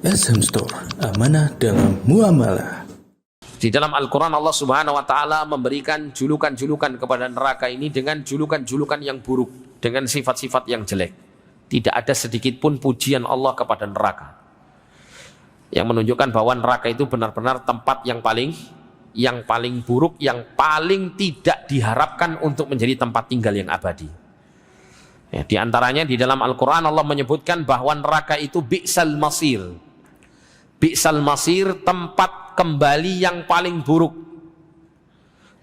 SM Store, amanah dalam muamalah. Di dalam Al-Quran Allah Subhanahu wa Ta'ala memberikan julukan-julukan kepada neraka ini dengan julukan-julukan yang buruk, dengan sifat-sifat yang jelek. Tidak ada sedikit pun pujian Allah kepada neraka, yang menunjukkan bahwa neraka itu benar-benar tempat yang paling buruk, yang paling tidak diharapkan untuk menjadi tempat tinggal yang abadi. Ya, di antaranya di dalam Al-Quran Allah menyebutkan bahwa neraka itu bi'sal masir. Bi'sal masir, tempat kembali yang paling buruk.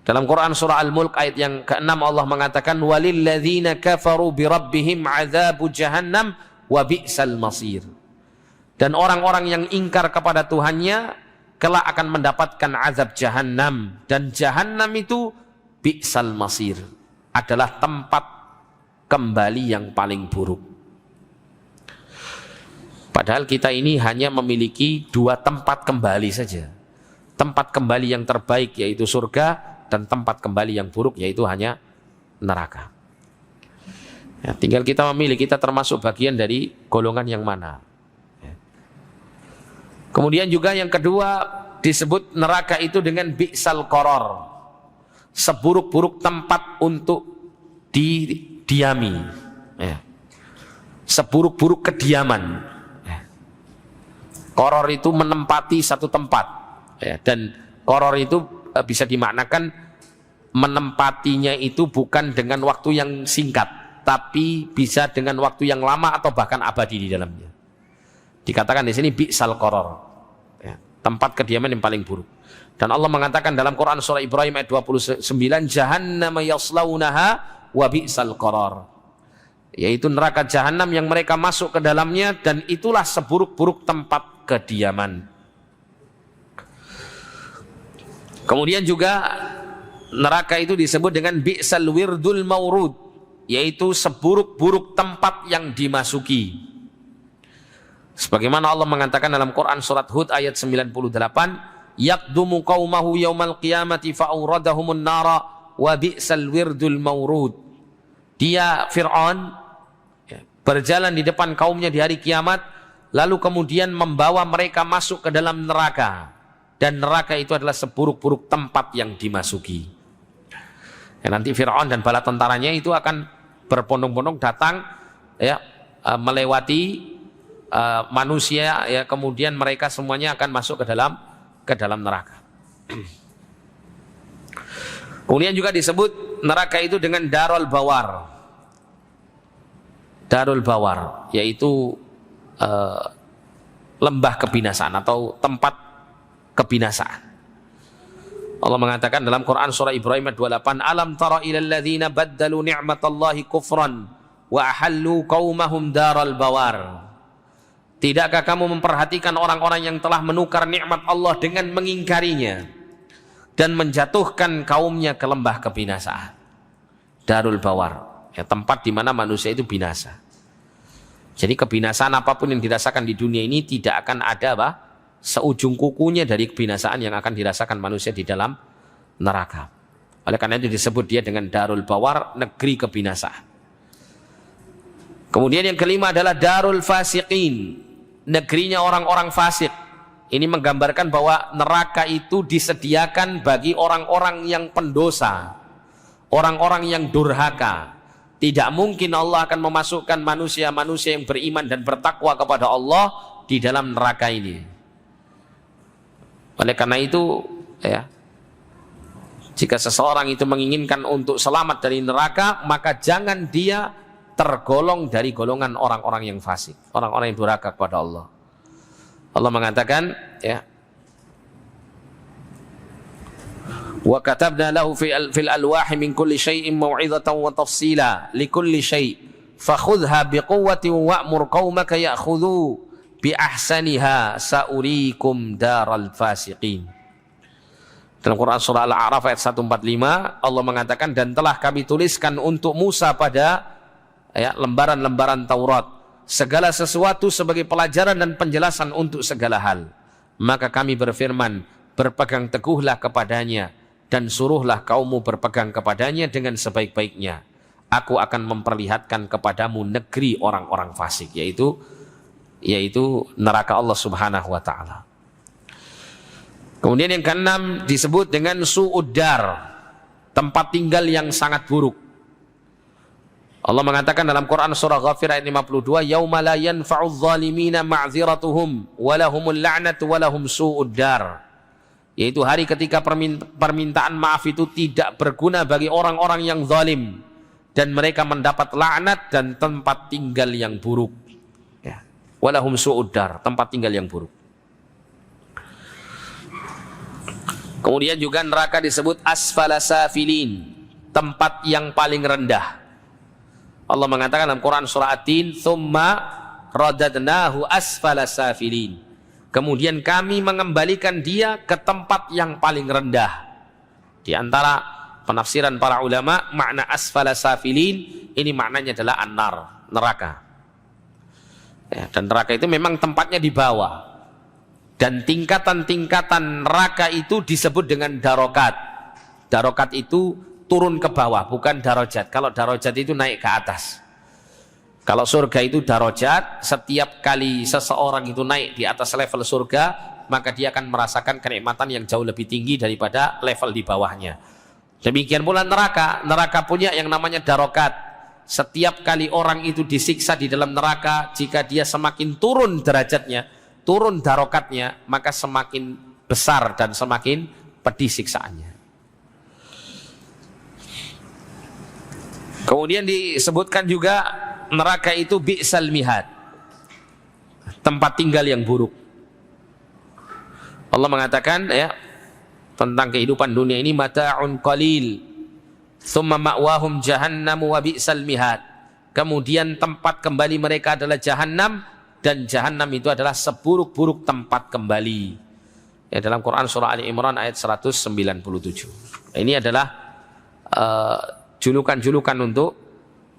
Dalam Quran surah Al-Mulk ayat yang ke-6 Allah mengatakan walilladzina kafaru birabbihim adzabu jahannam wa bi'sal masir. Dan orang-orang yang ingkar kepada Tuhannya kelak akan mendapatkan azab jahannam, dan jahannam itu bi'sal masir, adalah tempat kembali yang paling buruk. Padahal kita ini hanya memiliki dua tempat kembali saja. Tempat kembali yang terbaik yaitu surga, dan tempat kembali yang buruk yaitu hanya neraka. Ya, tinggal kita memilih, kita termasuk bagian dari golongan yang mana. Ya. Kemudian juga yang kedua disebut neraka itu dengan bi'sal qaror, seburuk-buruk tempat untuk didiami. Ya. Seburuk-buruk kediaman. Qoror itu menempati satu tempat, ya, dan qoror itu bisa dimaknakan menempatinya itu bukan dengan waktu yang singkat, tapi bisa dengan waktu yang lama atau bahkan abadi di dalamnya. Dikatakan di sini bi'sal qoror, ya, tempat kediaman yang paling buruk. Dan Allah mengatakan dalam Quran surah Ibrahim ayat 29, jahannam yaslaunaha wa bi'sal qoror, yaitu neraka jahanam yang mereka masuk ke dalamnya, dan itulah seburuk-buruk tempat kediaman. Kemudian juga neraka itu disebut dengan bi'sal wirdul maurud, yaitu seburuk-buruk tempat yang dimasuki. Sebagaimana Allah mengatakan dalam Quran surat Hud ayat 98, yaqdumu qaumahu yaumal qiyamati fa'uradahumun nara wa bi'sal wirdul maurud. Dia Fir'aun berjalan di depan kaumnya di hari kiamat, lalu kemudian membawa mereka masuk ke dalam neraka, dan neraka itu adalah seburuk-buruk tempat yang dimasuki. Ya, nanti Fir'aun dan bala tentaranya itu akan berbondong-bondong datang, ya, melewati manusia, ya, kemudian mereka semuanya akan masuk ke dalam neraka. Kemudian juga disebut neraka itu dengan darul bawar. Darul bawar yaitu lembah kebinasaan atau tempat kebinasaan. Allah mengatakan dalam Quran surah Ibrahim ayat 28, alam tara ilal ladzina baddalu ni'matallahi kufran wa ahallu qaumahum daral bawar. Tidakkah kamu memperhatikan orang-orang yang telah menukar nikmat Allah dengan mengingkarinya dan menjatuhkan kaumnya ke lembah kebinasaan. Darul bawar, ya, tempat di mana manusia itu binasa. Jadi kebinasaan apapun yang dirasakan di dunia ini tidak akan ada seujung kukunya dari kebinasaan yang akan dirasakan manusia di dalam neraka. Oleh karena itu disebut dia dengan darul bawar, negeri kebinasaan. Kemudian yang kelima adalah darul fasiqin, negerinya orang-orang fasik. Ini menggambarkan bahwa neraka itu disediakan bagi orang-orang yang pendosa, orang-orang yang durhaka. Tidak mungkin Allah akan memasukkan manusia-manusia yang beriman dan bertakwa kepada Allah di dalam neraka ini. Oleh karena itu, ya, jika seseorang itu menginginkan untuk selamat dari neraka, maka jangan dia tergolong dari golongan orang-orang yang fasik, orang-orang yang durhaka kepada Allah. Allah mengatakan, ya, wa katabna lahu fil alwahi min kulli syai'in mau'izatan wa tafsila likulli syai' fakhudha biquwwatin wa'mur qaumaka ya'khudhu bi ahsaniha sa'urikum daral fasiqin. Dalam Quran surah Al-A'raf ayat 145 Allah mengatakan, dan telah kami tuliskan untuk Musa pada, ya, lembaran-lembaran Taurat segala sesuatu sebagai pelajaran dan penjelasan untuk segala hal. Maka kami berfirman, berpegang teguhlah kepadanya dan suruhlah kaummu berpegang kepadanya dengan sebaik-baiknya. Aku akan memperlihatkan kepadamu negeri orang-orang fasik, yaitu yaitu neraka Allah Subhanahu wa taala. Kemudian yang keenam disebut dengan su'uddar, tempat tinggal yang sangat buruk. Allah mengatakan dalam Quran surah Ghafir ayat 52, yauma la yanfa'udz zalimina ma'dziratuhum wa lahumul la'natu wa lahum su'uddar. Yaitu hari ketika permintaan maaf itu tidak berguna bagi orang-orang yang zalim dan mereka mendapat laknat dan tempat tinggal yang buruk. Ya. Wa lahum su'uddar, tempat tinggal yang buruk. Kemudian juga neraka disebut asfala safilin, tempat yang paling rendah. Allah mengatakan dalam Quran surah At-Tin, "Tsumma radadnahu asfala safilin." Kemudian kami mengembalikan dia ke tempat yang paling rendah. Di antara penafsiran para ulama, makna asfala safilin ini maknanya adalah an-nar, neraka. Ya, dan neraka itu memang tempatnya di bawah. Dan tingkatan-tingkatan neraka itu disebut dengan darokat. Darokat itu turun ke bawah, bukan darajat. Kalau darajat itu naik ke atas. Kalau surga itu darajat, setiap kali seseorang itu naik di atas level surga, maka dia akan merasakan kenikmatan yang jauh lebih tinggi daripada level di bawahnya. Demikian pula neraka. Neraka punya yang namanya darokat. Setiap kali orang itu disiksa di dalam neraka, jika dia semakin turun derajatnya, turun darokatnya, maka semakin besar dan semakin pedih siksaannya. Kemudian disebutkan juga neraka itu bi'sal mihad, tempat tinggal yang buruk. Allah mengatakan ya tentang kehidupan dunia ini, mata'un qalil thumma ma'wahum jahannam wa bi'sal mihad. Kemudian tempat kembali mereka adalah jahannam, dan jahannam itu adalah seburuk-buruk tempat kembali. Ya, dalam Quran surah Ali Imran ayat 197. Ini adalah julukan-julukan untuk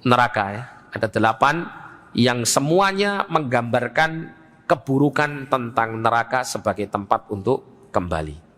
neraka ya. Ada 8 yang semuanya menggambarkan keburukan tentang neraka sebagai tempat untuk kembali.